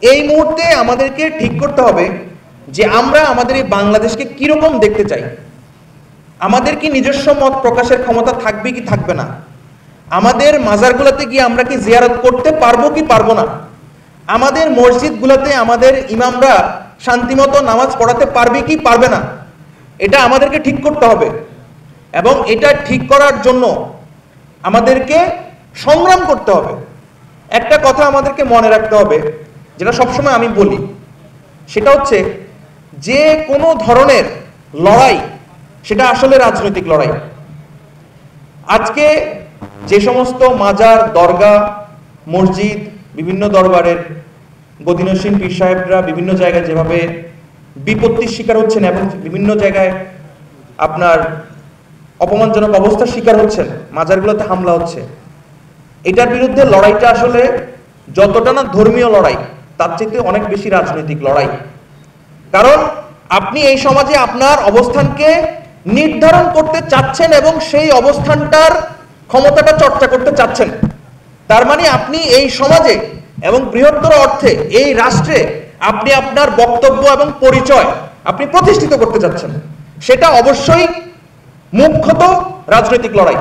এই মুহূর্তে আমাদেরকে ঠিক করতে হবে যে আমরা আমাদের এই বাংলাদেশকে কিরকম দেখতে চাই। আমাদের কি নিজস্ব মত প্রকাশের ক্ষমতা থাকবে কি থাকবে না? আমাদের মাজারগুলোতে গিয়ে আমরা কি জিয়ারত করতে পারবো কি পারবো না? আমাদের মসজিদগুলোতে আমাদের ইমামরা শান্তিমতো নামাজ পড়াতে পারবে কি পারবে না? এটা আমাদেরকে ঠিক করতে হবে এবং এটা ঠিক করার জন্য আমাদেরকে সংগ্রাম করতে হবে। একটা কথা আমাদেরকে মনে রাখতে হবে, যেটা সবসময় আমি বলি, সেটা হচ্ছে যে কোনো ধরনের লড়াই সেটা আসলে রাজনৈতিক লড়াই। আজকে যে সমস্ত মাজার, দরগা, মসজিদ, বিভিন্ন দরবারের গদিনসীন পীর সাহেবরা বিভিন্ন জায়গায় যেভাবে বিপত্তির শিকার হচ্ছেন এবং বিভিন্ন জায়গায় আপনার অপমানজনক অবস্থার শিকার হচ্ছেন, মাজারগুলোতে হামলা হচ্ছে, এটার বিরুদ্ধে লড়াইটা আসলে যতটা না ধর্মীয় লড়াই, তার চেয়ে অনেক বেশি রাজনৈতিক লড়াই। কারণ আপনি এই সমাজে আপনার অবস্থানকে নির্ধারণ করতে চাচ্ছেন এবং সেই অবস্থানটার ক্ষমতাটা চর্চা করতে চাচ্ছেন। তার মানে আপনি এই সমাজে এবং বৃহত্তর অর্থে এই রাষ্ট্রে আপনি আপনার বক্তব্য এবং পরিচয় আপনি প্রতিষ্ঠিত করতে চাচ্ছেন। সেটা অবশ্যই মুখ্যত রাজনৈতিক লড়াই।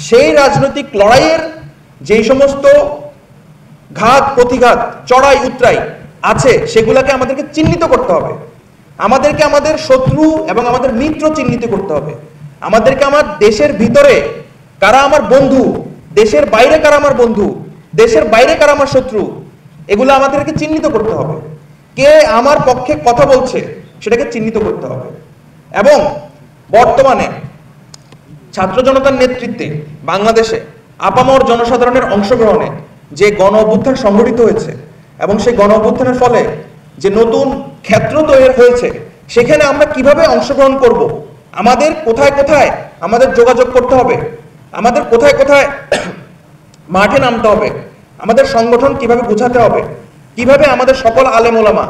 সেই রাজনৈতিক লড়াইয়ের যেই সমস্ত ঘাত প্রতিঘাত, চড়াই উতরাই আছে, সেগুলোকে আমাদেরকে চিহ্নিত করতে হবে। আমাদেরকে আমাদের শত্রু এবং আমাদের মিত্র চিহ্নিত করতে হবে। আমাদেরকে আমার দেশের ভিতরে কারা আমার বন্ধু, দেশের বাইরে কারা আমার বন্ধু, দেশের বাইরে কারা আমার শত্রু, এগুলো আমাদেরকে চিহ্নিত করতে হবে। কে আমার পক্ষে কথা বলছে সেটাকে চিহ্নিত করতে হবে। এবং বর্তমানে ছাত্র জনতার নেতৃত্বে বাংলাদেশে আপামর জনসাধারণের অংশগ্রহণে যে গণ অভ্যুত্থান সংগঠিত হয়েছে এবং সেই গণ অভ্যুত্থানের ফলে যে নতুন ক্ষেত্র তৈরি হয়েছে, সেখানে আমরা কিভাবে অংশগ্রহণ করব, আমাদের কোথায় কোথায় আমাদের যোগাযোগ করতে হবে, আমাদের কোথায় কোথায় মাঠে নামতে হবে, আমাদের সংগঠন কিভাবে বোঝাতে হবে, কিভাবে আমাদের সকল আলেম ওলামা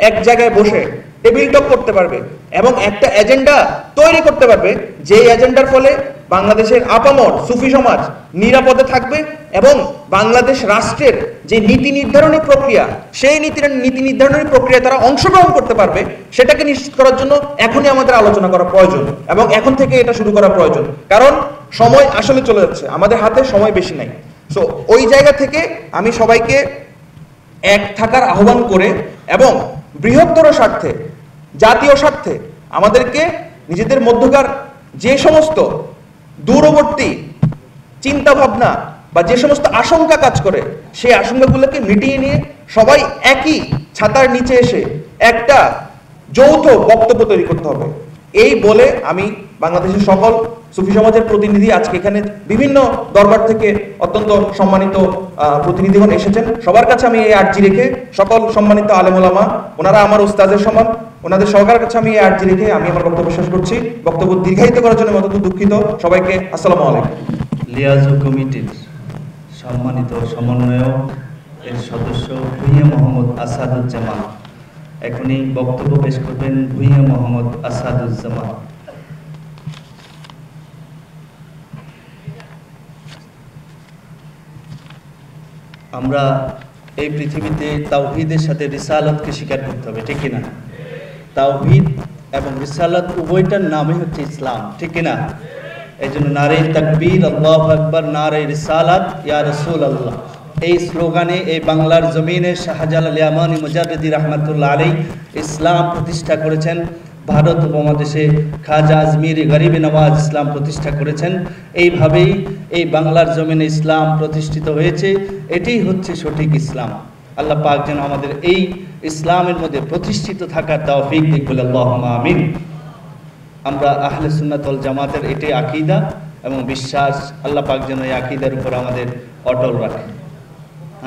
এক জায়গায় বসে টেবিল টক করতে পারবে এবং একটা এজেন্ডা তৈরি করতে পারবে, যে এজেন্ডার ফলে বাংলাদেশের আপামর সুফি সমাজ নিরাপদে থাকবে এবং বাংলাদেশ রাষ্ট্রের যে নীতি নির্ধারণী প্রক্রিয়া, সেই নীতি নির্ধারণী প্রক্রিয়ায় তারা অংশগ্রহণ করতে পারবে, সেটাকে নিশ্চিত করার জন্য এখনই আমাদের আলোচনা করা প্রয়োজন এবং এখন থেকে এটা শুরু করা প্রয়োজন। কারণ সময় আসলে চলে যাচ্ছে, আমাদের হাতে সময় বেশি নাই। সো ওই জায়গা থেকে আমি সবাইকে এক থাকার আহ্বান করে এবং বৃহত্তর স্বার্থে, জাতীয় স্বার্থে আমাদেরকে নিজেদের মধ্যকার যে সমস্ত দূরবর্তী চিন্তা ভাবনা বা যে সমস্ত আশঙ্কা কাজ করে, সেই আশঙ্কাগুলোকে মিটিয়ে নিয়ে সবাই একই ছাতার নিচে এসে একটা যৌথ বক্তব্য তৈরি করতে হবে। এই বলে আমি বাংলাদেশের সকল সুফি সমাজের প্রতিনিধি, আজকে এখানে বিভিন্ন দরবার থেকে অত্যন্ত সম্মানিত প্রতিনিধিগণ এসেছেন, সবার কাছে আমি এই আর্জি রেখে, সকল সম্মানিত আলেম ওলামা, ওনারা আমার উস্তাদের সমান, ওনাদের সবার কাছে আমি এই আর্জি রেখে আমি আমার বক্তব্য শেষ করছি। বক্তব্য দীর্ঘায়িত করার জন্য অত্যন্ত দুঃখিত। সবাইকে আসসালামু আলাইকুম। লিয়াজু কমিটির সম্মানিত সমন্বয়ক এর সদস্য ভূঁইয়া মোহাম্মদ আসাদুজ্জামান এখনই বক্তব্য পেশ করবেন। ভূঁইয়া মোহাম্মদ আসাদুজ্জামান। আমরা এই পৃথিবীতে তাওহীদের সাথে রিসালাতকে স্বীকার করতে হবে, ঠিক কিনা? তাওহীদ এবং রিসালাত উভয়টার নামই হচ্ছে ইসলাম, ঠিক কিনা? এই জন্য নারে তাকবীর, আল্লাহু আকবার, নারে রিসালাত, ইয়া রাসূলুল্লাহ, এই স্লোগানে এই বাংলার জমিনে শাহজালাল ইয়ামানি মুজাদ্দিদি রাহমাতুল্লাহ আলাইহি ইসলাম প্রতিষ্ঠা করেছেন। ভারত উপমহাদেশে খাজা আজমিরি গরিবে নওয়াজ ইসলাম প্রতিষ্ঠা করেছেন। এইভাবেই এই বাংলার জমিনে ইসলাম প্রতিষ্ঠিত হয়েছে। এটাই হচ্ছে সঠিক ইসলাম। আল্লাহ পাক যেন আমাদের এই ইসলামের মধ্যে প্রতিষ্ঠিত থাকার তৌফিক দিক বলে আল্লাহুম্মা আমিন। আমরা আহলে সুন্নাত ওয়াল জামাতের এটাই আকীদা এবং বিশ্বাস। আল্লাহ পাক যেন এই আকীদার উপর আমাদের অটল রাখেন।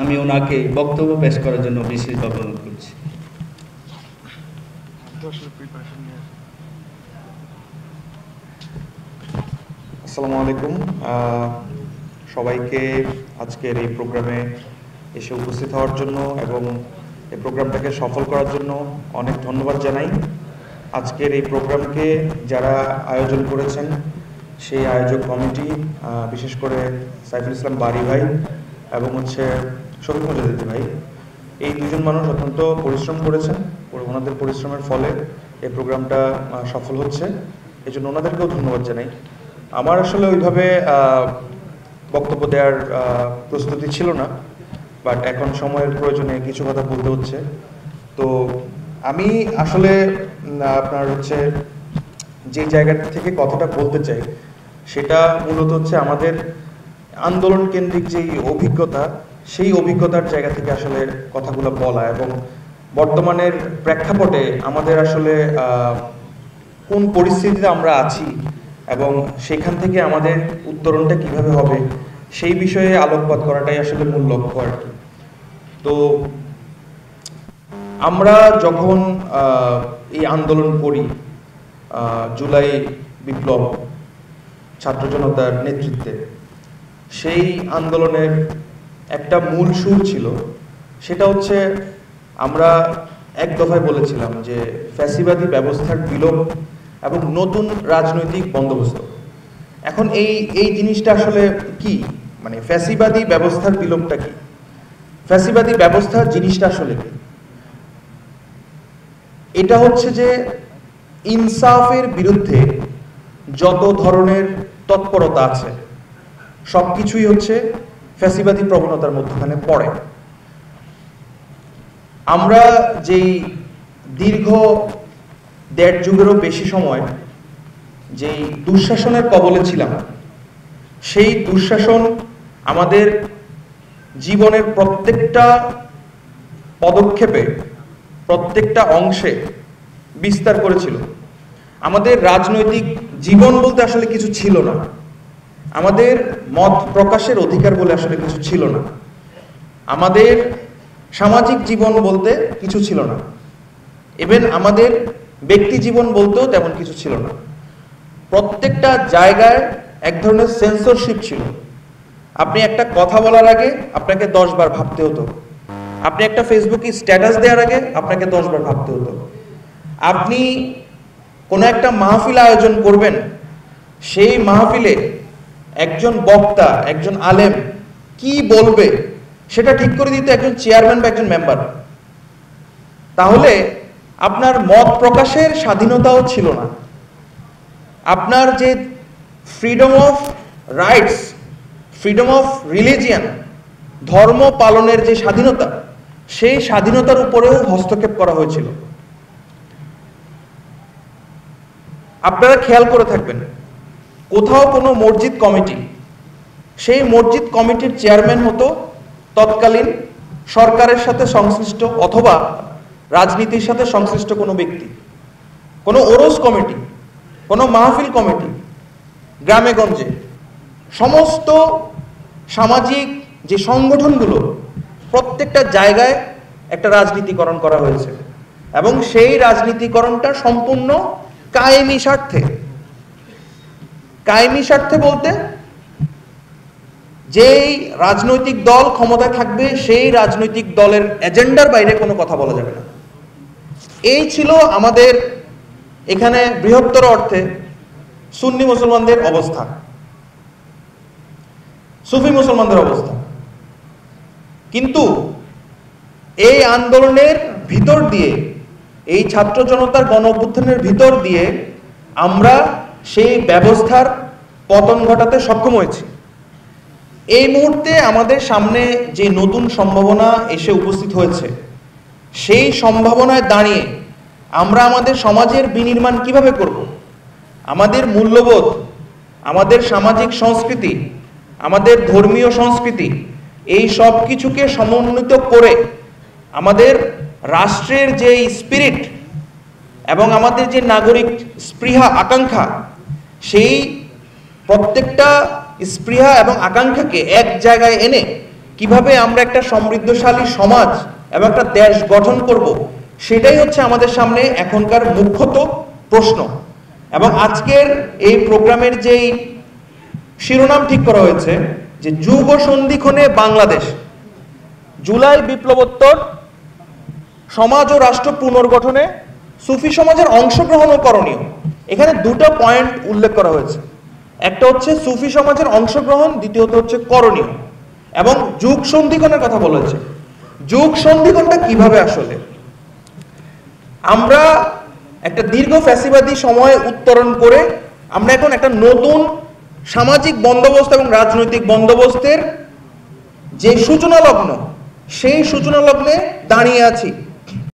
আমি ওনাকে বক্তব্য পেশ করার জন্য বিশেষভাবে অনুরোধ করছি। আসসালামু আলাইকুম। সবাইকে আজকের এই প্রোগ্রামে এসে উপস্থিত হওয়ার জন্য এবং এই প্রোগ্রামটাকে সফল করার জন্য অনেক ধন্যবাদ জানাই। আজকের এই প্রোগ্রামকে যারা আয়োজন করেছেন, সেই আয়োজক কমিটি, বিশেষ করে সাইফুল ইসলাম বারী ভাই এবং শফিক মুজাদ্দিদি ভাই, এই দুজন মানুষ অত্যন্ত পরিশ্রম করেছেন, ওনাদের পরিশ্রমের ফলে এই প্রোগ্রামটা সফল হচ্ছে, এই জন্য ওনাদেরকেও ধন্যবাদ জানাই। আমার আসলে ওইভাবে বক্তব্য দেওয়ার প্রস্তুতি ছিল না, বাট এখন সময়ের প্রয়োজনে কিছু কথা বলতে হচ্ছে। তো আমি আসলে আপনার হচ্ছে যে জায়গা থেকে কথাটা বলতে চাই সেটা মূলত হচ্ছে আমাদের আন্দোলন কেন্দ্রিক যেই অভিজ্ঞতা, সেই অভিজ্ঞতার জায়গা থেকে আসলে কথাগুলো বলা, এবং বর্তমানের প্রেক্ষাপটে আমাদের আসলে কোন পরিস্থিতিতে আমরা আছি এবং সেখান থেকে আমাদের উত্তরণটা কিভাবে হবে সেই বিষয়ে আলোকপাত করাটাই আসলে মূল লক্ষ্য আর কি। তো আমরা যখন এই আন্দোলন করি, জুলাই বিপ্লব ছাত্র জনতার নেতৃত্বে, সেই আন্দোলনের একটা মূল সুর ছিল, সেটা হচ্ছে আমরা এক দফায় বলেছিলাম যে ফ্যাসিবাদী ব্যবস্থার বিলোপ এবং নতুন রাজনৈতিক বন্দোবস্ত। এখন এই জিনিসটা আসলে কি, মানে ফ্যাসিবাদী ব্যবস্থার বিলোপটা কি, ফ্যাসিবাদী ব্যবস্থা জিনিসটা আসলে কি? এটা হচ্ছে যে ইনসাফের বিরুদ্ধে যত ধরনের তৎপরতা আছে সবকিছুই হচ্ছে ফ্যাসিবাদী প্রবণতার মধ্যখানে পড়ে। আমরা যেই দীর্ঘ ১.৫ যুগেরও বেশি সময় যেই দুঃশাসনের কবলে ছিলাম, সেই দুঃশাসন আমাদের জীবনের প্রত্যেকটা পদক্ষেপে, প্রত্যেকটা অংশে বিস্তার করেছিল। আমাদের রাজনৈতিক জীবন বলতে আসলে কিছু ছিল না, আমাদের মত প্রকাশের অধিকার বলে আসলে কিছু ছিল না, আমাদের সামাজিক জীবন বলতে কিছু ছিল না, ইভেন আমাদের ব্যক্তি জীবন বলতেও তেমন কিছু ছিল না। প্রত্যেকটা জায়গায় এক ধরনের সেন্সরশিপ ছিল। আপনি একটা কথা বলার আগে আপনাকে 10 বার ভাবতে হতো, আপনি একটা ফেসবুকে স্ট্যাটাস দেওয়ার আগে আপনাকে 10 বার ভাবতে হতো, আপনি কোনো একটা মাহফিল আয়োজন করবেন, সেই মাহফিলে একজন বক্তা, একজন আলেম কি বলবে সেটা ঠিক করে দিতে একজন চেয়ারম্যান বা একজন মেম্বার। তাহলে আপনার মত প্রকাশের স্বাধীনতাও ছিল না, আপনার যে freedom of rights, freedom of religion, ধর্ম পালনের যে স্বাধীনতা, সেই স্বাধীনতার উপরেও হস্তক্ষেপ করা হয়েছিল। আপনারা খেয়াল করে থাকবেন, কোথাও কোনো মসজিদ কমিটি, সেই মসজিদ কমিটির চেয়ারম্যান হতো তৎকালীন সরকারের সাথে সংশ্লিষ্ট অথবা রাজনীতির সাথে সংশ্লিষ্ট কোনো ব্যক্তি। কোনো ওরস কমিটি, কোনো মাহফিল কমিটি, গ্রামে গঞ্জে সমস্ত সামাজিক যে সংগঠনগুলো, প্রত্যেকটা জায়গায় একটা রাজনীতিকরণ করা হয়েছে, এবং সেই রাজনীতিকরণটা সম্পূর্ণ কায়েমি স্বার্থে। কায়েমি স্বার্থে বলতে যেই রাজনৈতিক দল ক্ষমতায় থাকবে সেই রাজনৈতিক দলের এজেন্ডার বাইরে কোনো কথা বলা যাবে না। এই ছিল আমাদের এখানে বৃহত্তর অর্থে সুন্নি মুসলমানদের অবস্থা, সুফি মুসলমানদের অবস্থা। কিন্তু এই আন্দোলনের ভিতর দিয়ে, এই ছাত্র জনতার গণ অভ্যুত্থানের ভিতর দিয়ে আমরা সেই ব্যবস্থার পতন ঘটাতে সক্ষম হয়েছি। এই মুহূর্তে আমাদের সামনে যে নতুন সম্ভাবনা এসে উপস্থিত হয়েছে, সেই সম্ভাবনায় দাঁড়িয়ে আমরা আমাদের সমাজের বিনির্মাণ কিভাবে করব, আমাদের মূল্যবোধ, আমাদের সামাজিক সংস্কৃতি, আমাদের ধর্মীয় সংস্কৃতি, এই সব কিছুকে সমন্বিত করে আমাদের রাষ্ট্রের যে স্পিরিট এবং আমাদের যে নাগরিক স্পৃহা আকাঙ্ক্ষা, সেই প্রত্যেকটা স্পৃহা এবং আকাঙ্ক্ষাকে এক জায়গায় এনে কিভাবে আমরা একটা সমৃদ্ধশালী সমাজ এবং একটা দেশ গঠন করব, সেটাই হচ্ছে আমাদের সামনে এখনকার মুখ্যত প্রশ্ন। এবং আজকের এই প্রোগ্রামের যেই শিরোনাম ঠিক করা হয়েছে যে যুগ সন্ধিক্ষণে বাংলাদেশ, জুলাই বিপ্লবোত্তর সমাজ ও রাষ্ট্র পুনর্গঠনে সুফি সমাজের অংশগ্রহণ ও করণীয়, এখানে দুটো পয়েন্ট উল্লেখ করা হয়েছে। একটা হচ্ছে সুফি সমাজের অংশগ্রহণ, দ্বিতীয়ত হচ্ছে করণীয়, এবং যুগ সন্ধিক্ষণের কথা বলা হয়েছে। যুগ সন্ধিক্ষণটা কিভাবে আসলে? আমরা একটা দীর্ঘ ফ্যাসিবাদী সময় উত্তরণ করে আমরা এখন একটা নতুন সামাজিক বন্দোবস্ত এবং রাজনৈতিক বন্দোবস্তের যে সূচনা লগ্ন, সেই সূচনা লগ্নে দাঁড়িয়ে আছি।